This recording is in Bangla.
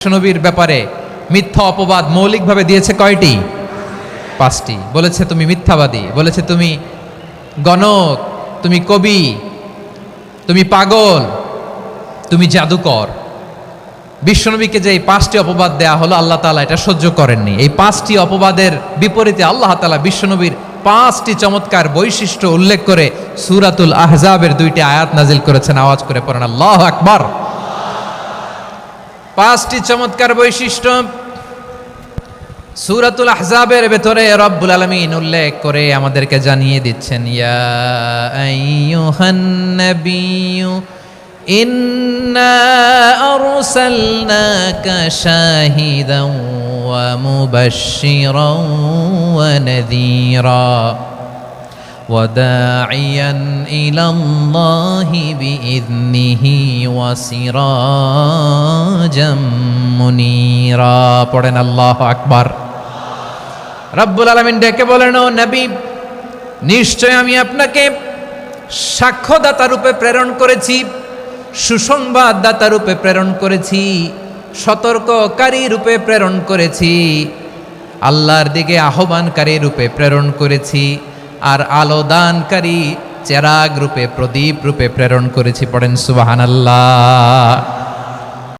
বিশ্বনবীর ব্যাপারে মিথ্যা অপবাদ মৌলিকভাবে দিয়েছে কয়টি? 5টি। বলেছে তুমি মিথ্যাবাদী, বলেছে তুমি গণক, তুমি কবি, তুমি পাগল, তুমি জাদুকর। বিশ্বনবীকে যে এই 5টি অপবাদ দেয়া হলো, আল্লাহ তাআলা এটা সহ্য করেননি। এই 5টি অপবাদের বিপরীতে আল্লাহ তাআলা বিশ্বনবীর 5টি চমৎকার বৈশিষ্ট্য উল্লেখ করে সূরাতুল আহজাবের 2টি আয়াত নাজিল করেছেন। আওয়াজ করে পড়েন আল্লাহু আকবার। 5টি চমৎকার বৈশিষ্ট্য সূরাতুল আহজাবের ভেতরে রব্বুল আলামিন উল্লেখ করে আমাদেরকে জানিয়ে দিচ্ছেন, ইয়া আইয়ুহান নাবিয়্যু ইন্না আরসালনাকা শাহিদান ওয়া মুবাশশিরান ওয়া নাযীরা وداعيا إلى الله بإذنه وسراجا منيرا পড়েন আল্লাহু আকবার। রব্বুল আলামিন ডেকে বলেন, ও নবী, নিশ্চয় আমি আপনাকে সাক্ষ্যদাতা রূপে প্রেরণ করেছি, সুসংবাদদাতা রূপে প্রেরণ করেছি, সতর্ককারী রূপে প্রেরণ করেছি, আল্লাহর দিকে আহ্বানকারী রূপে প্রেরণ করেছি, আর আলো দানকারী চেরাগ রূপে, প্রদীপ রূপে প্রেরণ করেছি। পড়েন সুবহানাল্লাহ।